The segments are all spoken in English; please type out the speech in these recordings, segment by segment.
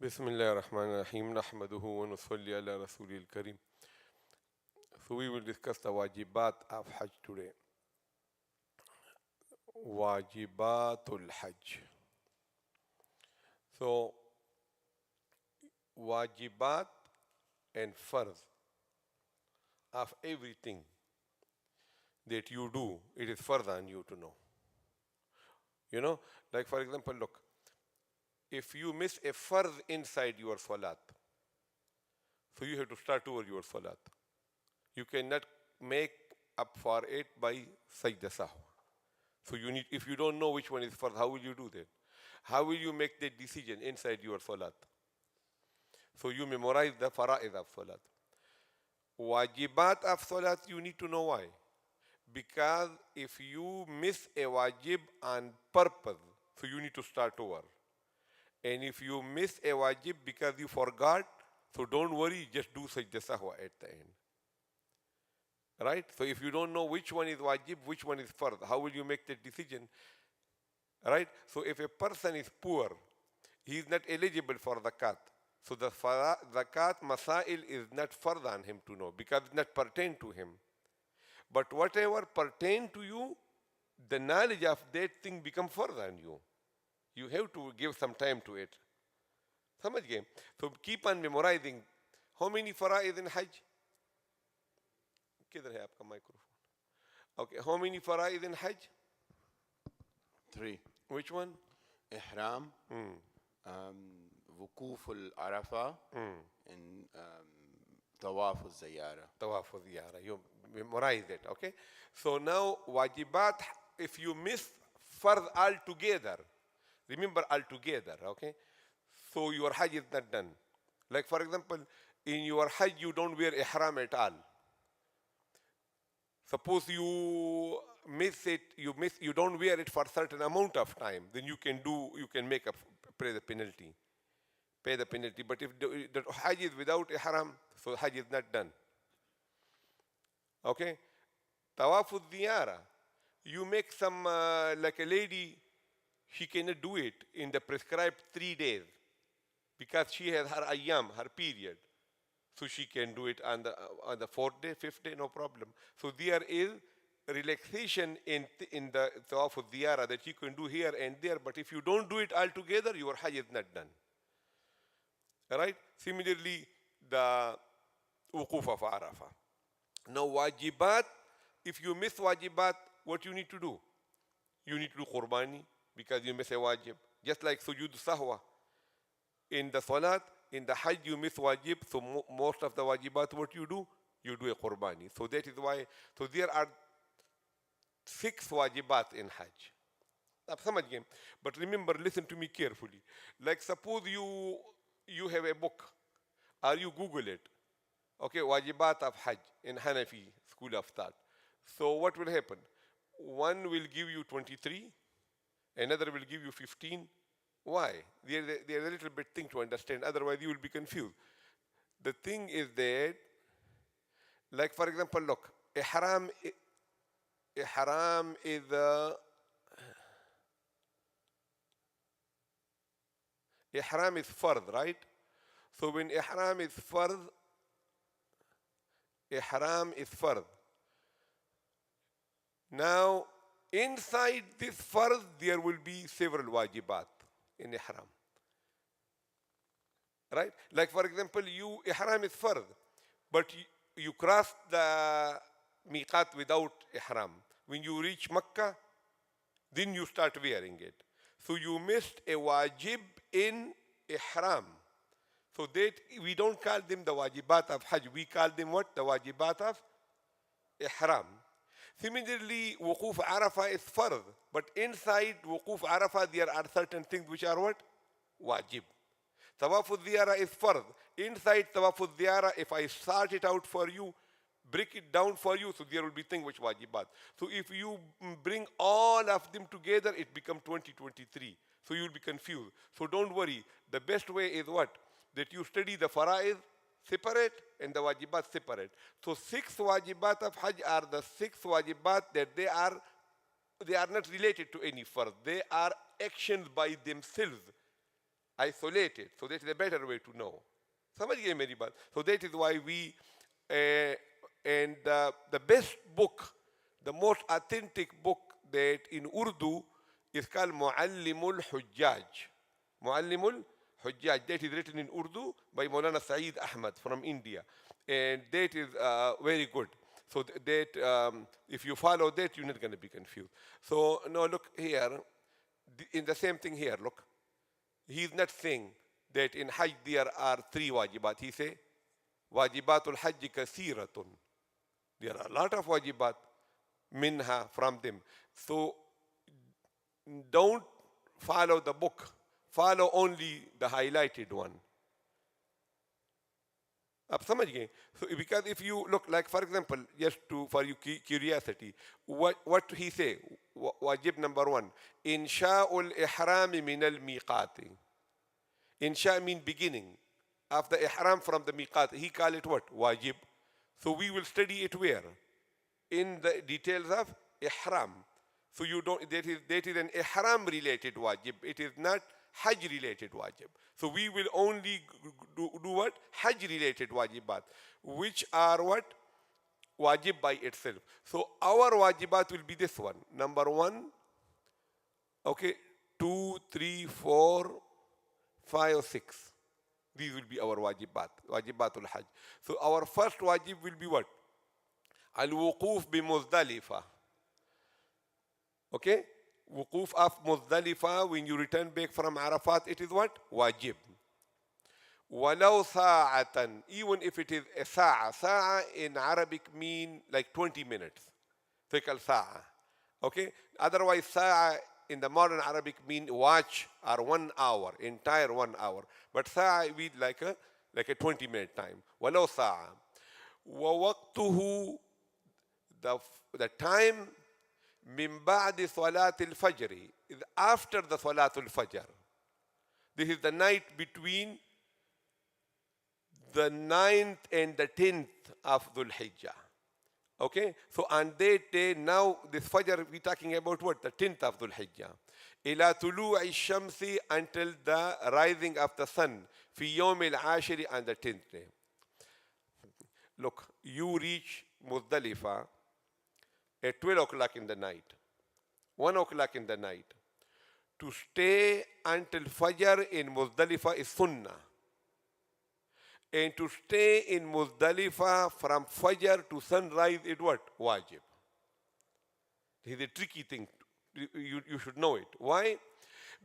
بسم الله الرحمن الرحيم نحمده ونصلي على رسوله الكريم. So we will discuss the wajibat of Hajj today. Wajibatul Hajj. So wajibat and farz of everything that you do, it is farz on you to know. You know, like for example, look, if you miss a farz inside your salat, so you have to start over your salat. You cannot make up for it by sajda sahwa. So you need, if you don't know which one is farz, how will you do that? How will you make that decision inside your salat? So you memorize the fara'id of salat. Wajibat of salat, you need to know why. Because if you miss a wajib on purpose, so you need to start over. And if you miss a wajib because you forgot, so don't worry, just do sajda sahwa at the end. Right? So if you don't know which one is wajib, which one is fard, how will you make that decision? Right? So if a person is poor, he is not eligible for zakat. So the zakat masail is not fard on him to know because it not pertain to him. But whatever pertain to you, the knowledge of that thing become fard on you. You have to give some time to it. Samajh gaye? So keep on memorizing. How many fara'id in Hajj? किधर है आपका microphone? Okay, how many fara'id in Hajj? 3. Which one? Ihram, Wukuf al-Arafah, and Tawaf al-Ziyara. Tawaf al-Ziyara. You memorize it, okay? So now wajibat, if you miss fard altogether, remember altogether, okay? So your Hajj is not done. Like for example, in your Hajj you don't wear ihram at all. Suppose you miss it, you don't wear it for a certain amount of time, then you can pay the penalty. But if the Hajj is without ihram, so Hajj is not done. Okay? Tawaf al-Ziyara. You make some, like a lady, she cannot do it in the prescribed 3 days because she has her ayyam, her period. So she can do it on the 4th day, 5th day, no problem. So there is relaxation in the Tawaf al-Ziyara that you can do here and there, but if you don't do it altogether, your Hajj is not done. Alright? Similarly, the Wukuf of Arafah. Now wajibat, if you miss wajibat, what you need to do? You need to do qurbani because you miss a wajib. Just like sujood sahwa. In the salat, in the Hajj you miss wajib, so most of the wajibat, what you do? You do a qurbani. So that is why, so there are 6 wajibat in Hajj. But remember, listen to me carefully. Like suppose you have a book or you Google it. Okay, wajibat of Hajj in Hanafi school of thought. So what will happen? One will give you 23, another will give you 15. Why? There's a little bit thing to understand, otherwise you will be confused. The thing is that, like for example, look, ihram is ihram is fard, right? So when ihram is fard, Now, inside this fard, there will be several wajibat in ihram. Right? Like for example, ihram is fard, but you cross the miqat without ihram. When you reach Makkah, then you start wearing it. So you missed a wajib in ihram. So that we don't call them the wajibat of Hajj. We call them what? The wajibat of ihram. Similarly, Wukuf Arafah is fard, but inside Wukuf Arafah there are certain things which are what? Wajib. Tawaf al-Ziyara is fard. Inside Tawaf al-Ziyara, if I sort it out for you, break it down for you, so there will be things which wajibat. So if you bring all of them together, it becomes 2023. So you will be confused. So don't worry. The best way is what? That you study the fara'id separate and the wajibat separate. So 6 wajibat of Hajj are the 6 wajibat that they are not related to any fard. They are actions by themselves. isolated. So that is a better way to know. Somebody gave me riba. So that is why we, and the best book, the most authentic book that in Urdu is called Muallimul Hujjaj. Muallimul Hujjaj. That is written in Urdu by Maulana Saeed Ahmad from India. And that is very good. So that if you follow that, you're not going to be confused. So now look here, in the same thing here, look. He's not saying that in Hajj there are 3 wajibat. He say, wajibatul Hajj kathiratun. There are a lot of wajibat minha from them. So don't follow the book. Follow only the highlighted one. आप समझ गए? So because if you look, like for example, just for you curiosity, what he say? Wajib number 1, insha'ul ihrami min al miqati. Insha mean beginning of the ihram from the miqat. He call it what? Wajib. So we will study it where? In the details of ihram. So you don't, that is an ihram related wajib. It is not Hajj related wajib. So we will only do what? Hajj related wajibat, which are what? Wajib by itself. So our wajibat will be this one. Number 1, okay, 2, 3, 4, 5, 6. These will be our wajibat, wajibatul Hajj. So our first wajib will be what? Al-wuquf bi Muzdalifa. Okay? Wuquf of Muzdalifa, when you return back from Arafat, it is what? Wajib. Walau sa'atan, even if it is a sa'a. Sa'a in Arabic mean like 20 minutes. Thiqal sa'a. Okay? Otherwise, sa'a in the modern Arabic mean watch or 1 hour, entire 1 hour. But sa'a mean like a 20-minute time. Walau sa'a. Wa waqtuhu, the time min ba'di salatil fajr, is after the salatul fajr. This is the night between the 9th and the 10th of Dhul Hijjah. Okay? So on that day, now this fajr, we're talking about what? The 10th of Dhul Hijjah. Ila tulu'i shamsi, until the rising of the sun. Fi yawm al-ashiri, on the 10th day. Look, you reach Muzdalifah at 12 o'clock in the night, 1 o'clock in the night. To stay until Fajr in Muzdalifah is sunnah. And to stay in Muzdalifah from Fajr to sunrise is what? Wajib. This is a tricky thing. You should know it. Why?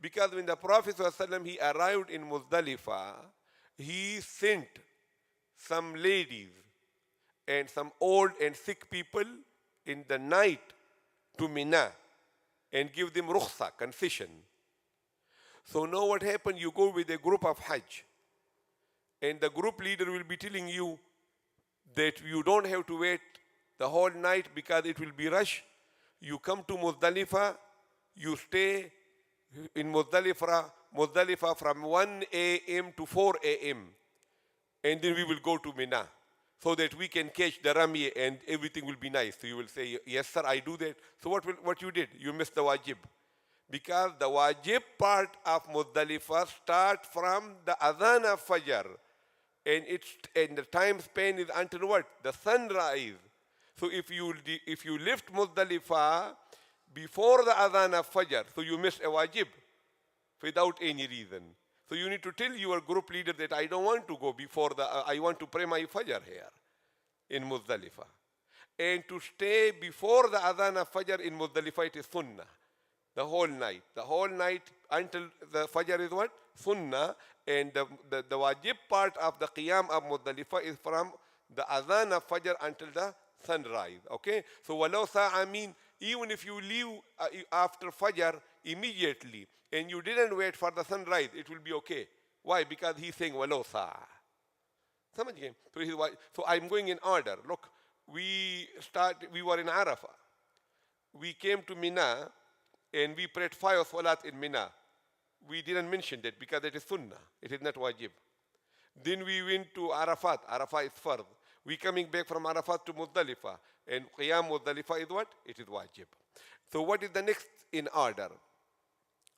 Because when the Prophet ﷺ, he arrived in Muzdalifah, he sent some ladies and some old and sick people in the night to Mina and give them rukhsa, concession. So now what happened? You go with a group of Hajj, and the group leader will be telling you that you don't have to wait the whole night because it will be rush. You come to Muzdalifah, you stay in Muzdalifah from 1 a.m. to 4 a.m. and then we will go to Mina, so that we can catch the Rami and everything will be nice. So you will say, yes sir, I do that. So what you did? You missed the wajib. Because the wajib part of Muzdalifah start from the adhan of Fajr. And the time span is until what? The sunrise. So if you lift Muzdalifah before the adhan of Fajr, so you miss a wajib without any reason. So you need to tell your group leader that I don't want to go before I want to pray my Fajr here in Muzdalifah. And to stay before the adhan of Fajr in Muzdalifah, it is sunnah. The whole night. The whole night until the Fajr is what? Sunnah. And the wajib part of the Qiyam of Muzdalifah is from the adhan of Fajr until the sunrise. Okay? So walau sa'a mean, even if you leave after Fajr immediately, and you didn't wait for the sunrise, it will be okay. Why? Because he's saying walau sa'a. So I'm going in order. Look, we were in Arafah. We came to Mina and we prayed 5 salat in Mina. We didn't mention that because it is sunnah. It is not wajib. Then we went to Arafat. Arafat is fard. We coming back from Arafat to Muzdalifah. And Qiyam Muzdalifah is what? It is wajib. So what is the next in order?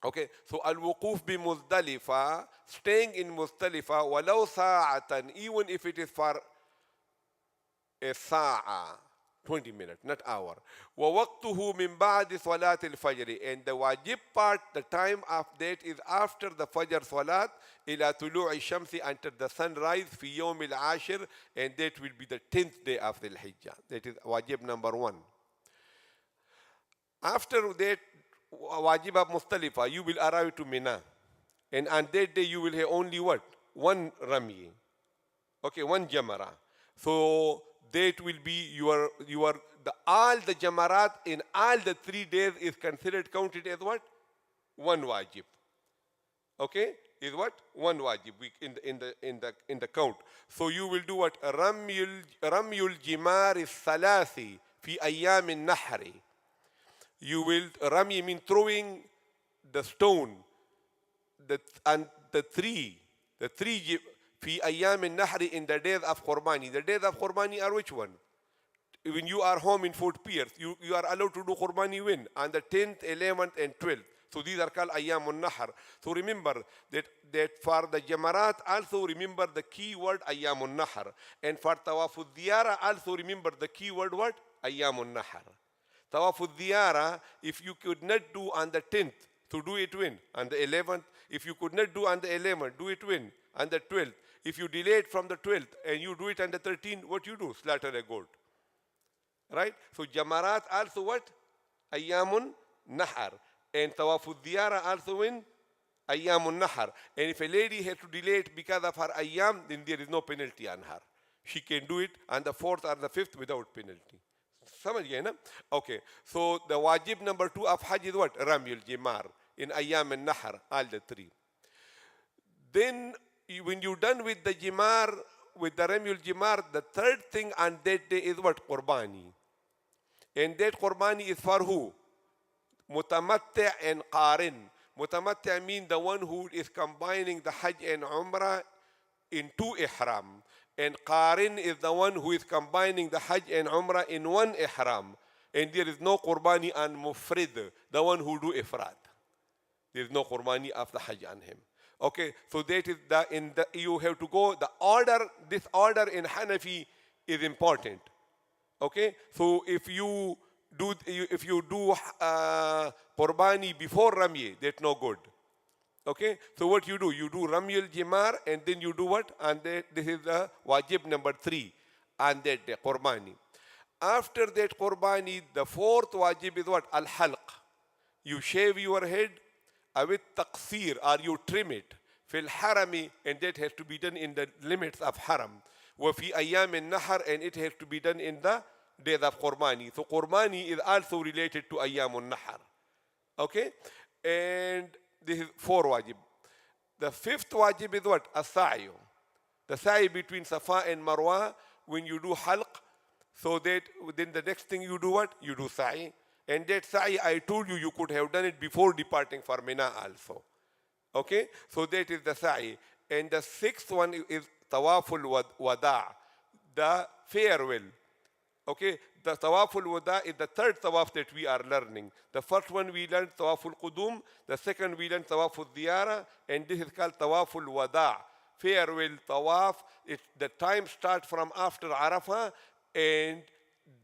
Okay, so al-wuquf bi Muzdalifa, staying in Muzdalifa, walau sa'atan, even if it is for a sa'a, 20 minutes, not hour. وَوَقْتُهُ مِنْ بَعْدِ صَلَاةِ الْفَجْرِ. And the wajib part, the time of that is after the Fajr Salat, إِلَى طُلُوعِ الشَّمْسِ, until the sunrise, في يوم العاشر, and that will be the 10th day of the Hijjah. That is wajib number 1. After that wajib of Mustalifa, you will arrive to Mina. And on that day you will have only what? One Rami. Okay, one Jamara. So that will be all the Jamarat in all the 3 days is considered, counted as what? One wajib. Okay? Is what? One wajib in the count. So you will do what? Ramyul Jimar is Salasi fi ayyam al-Nahri. You will, Rami mean throwing the stone, and the tree, fi ayyam al-Nahri, in the days of Qurbani. The days of Qurbani are which one? When you are home in Fort Pierce, you are allowed to do Qurbani when? On the 10th, 11th, and 12th. So these are called ayyam al-Nahr. So remember that for the Jamarat also remember the key word ayyam al-Nahr. And for Tawaf al-Diyara also remember the key word what? Ayyam al-Nahr. Tawaf al-Diyara, if you could not do on the 10th, so do it when? On the 11th. If you could not do on the 11th, do it when? On the 12th. If you delayed from the 12th and you do it on the 13th, what you do? Slaughter a goat. Right? So Jamarat also what? Ayyamun Nahar. And Tawaf al-Diyara also in Ayyamun Nahar. And if a lady has to delay it because of her Ayyam, then there is no penalty on her. She can do it on the 4th or the 5th without penalty. Samajh gaye na? Okay. So the wajib number 2 of Hajj is what? Ramyul Jimar in Ayyam al-Nahar, all the 3. Then when you're done with the Jimar, with the Ramyul Jimar, the third thing on that day is what? Qurbani. And that Qurbani is for who? Mutamatti' and Qarin. Mutamatti' means the one who is combining the Hajj and Umrah in 2 ihram. And Qarin is the one who is combining the Hajj and Umrah in 1 ihram. And there is no Qurbani on Mufrid, the one who do Ifrad. There is no Qurbani of the Hajj on him. Okay, so that is you have to go, the order, this order in Hanafi is important. Okay, so if you do Qurbani before Rami, that's no good. Okay, so what you do? You do Ramyul Jimar and then you do what? And this is the wajib number 3 and that day, Qurbani. After that Qurbani, the 4th wajib is what? Al-Halq. You shave your head with taqsir, or you trim it. Fil harami, and that has to be done in the limits of haram. Wa fi ayyam al-Nahr, and it has to be done in the days of Qurbani. So Qurbani is also related to ayyam al-Nahr. Okay, and this is 4 wajib. The 5th wajib is what? As-sa'i. The sa'i between Safa and Marwa, when you do halq, so that then the next thing you do what? You do sa'i. And that sa'i, I told you, you could have done it before departing for Mina also. Okay, so that is the sa'i. And the 6th one is tawaful wada, the farewell. Okay, the tawaful wada is the 3rd tawaf that we are learning. The first one we learned tawaful qudum, the second we learned tawaful diyara, and this is called tawaful wada, farewell tawaf. The time starts from after Arafah and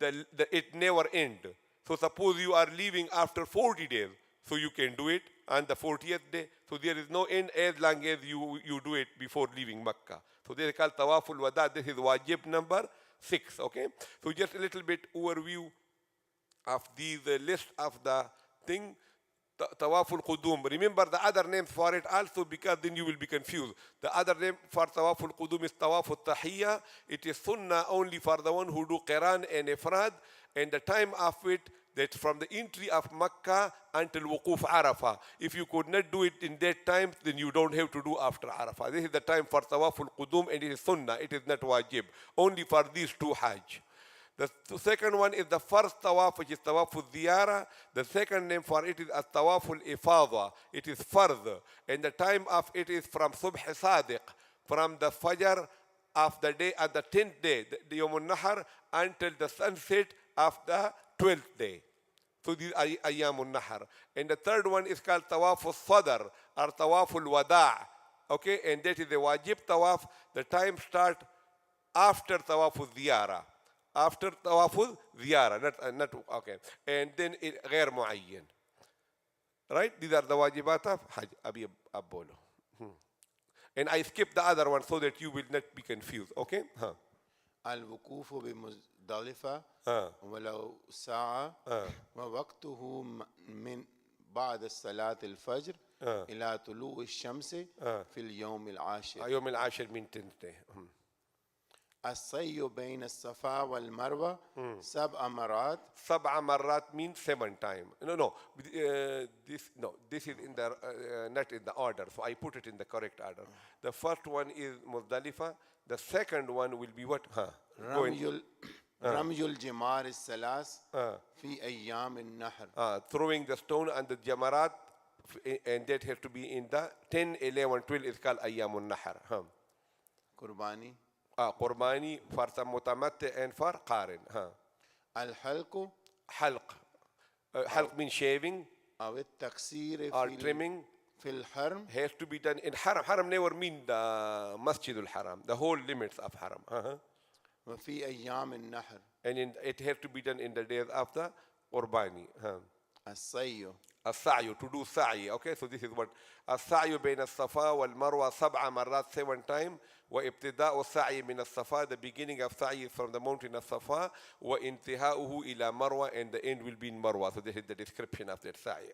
it never ends. So suppose you are leaving after 40 days, so you can do it on the 40th day. So there is no end as long as you do it before leaving Makkah. So this is called Tawaful Wada. This is wajib number 6. Okay. So just a little bit overview of the list of the thing. Tawaful Qudum. Remember the other names for it also, because then you will be confused. The other name for Tawaful Qudum is Tawaful Tahiyya. It is Sunnah only for the one who do Qiran and Ifrad. And the time of it, that's from the entry of Makkah until Wuquf Arafah. If you could not do it in that time, then you don't have to do after Arafah. This is the time for Tawaful Qudum, and it is Sunnah. It is not wajib. Only for these 2 Hajj. The second one is the first tawaf, which is Tawaful Diyara. The second name for it is Tawaful Ifadha. It is Fard. And the time of it is from Subh Sadiq, from the Fajr of the day, at the 10th day, the Yawm al-Nahr, until the sunset of the 12th day. So these are ayyamun nahar. And the third one is called tawaf al-sadr or tawaf al-wada'. Okay, and that is the wajib tawaf. The time start after tawaf al-ziyara. After tawaf al-ziyara, not okay. And then it غير معين. Right? These are the wajibat of Hajj. Abi Abolo. And I skip the other one so that you will not be confused. Okay? الوقوف بمزدلفة ولو ساعة ووقته من بعد صلاة الفجر إلى طلوع الشمس في اليوم العاشر. يوم العاشر من تنتهي. السعي بين الصفا والمروة 7 مرات. 7 مرات means 7 times. No. This is in the not in the order. So I put it in the correct order. The first one is Muzdalifa. The second one will be what? رمي الجمار الثلاث في أيام النحر. Throwing the stone and the jamarat, and that has to be in the 10, 11, 12 is called ayyamun nahar. قرباني. قرباني for some متمتع and for قارن. الحلق. حلق means shaving أو التقصير or trimming. في الحرم. Has to be done in haram. Haram never mean the Masjid al-Haram, the whole limits of haram. وفي أيام النحر. And it has to be done in the days of the قرباني. السعي. السعي, to do sa'i. Okay, so this is what السعي بين الصفا والمروة 7 مرات 7 times. وابتداء السعي من الصفا, the beginning of sa'i is from the mountain of Safa. وانتهاؤه إلى مروة, and the end will be in Marwa. So this is the description of that sa'i.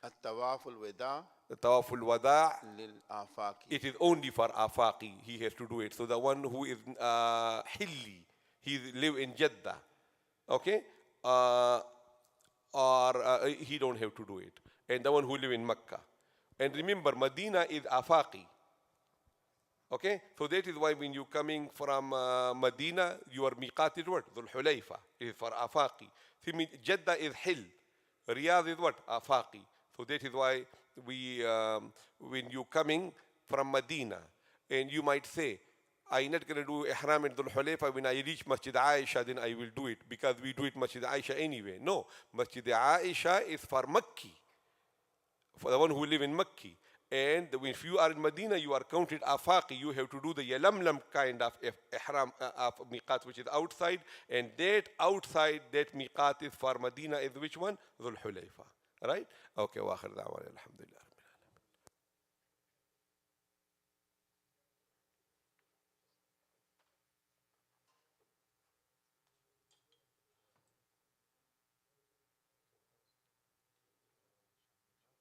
الطواف الوداع. The tawaf al-wada' للآفاقي. it is only for afaqi. He has to do it. So the one who is hilli, he live in Jeddah, okay, or he don't have to do it. And the one who live in Mecca. And remember, Medina is afaqi. Okay, so that is why when you coming from Medina, your miqat is what? Dhul Hulayfa is for afaqi. See, Jeddah is hil. Riyadh is what? Afaqi. So that is why we, when you coming from Medina, and you might say, I'm not going to do ihram in Dhul Hulayfa. When I reach Masjid Aisha, then I will do it, because we do it Masjid Aisha anyway. No, Masjid Aisha is for Makki, for the one who live in Makki. And if you are in Medina, you are counted afaqi. You have to do the yalamlam kind of ihram of miqat, which is outside. And that outside, that miqat is for Medina is which one? Dhul Hulayfa. Right? Okay, wa akhir da'wana alhamdulillah.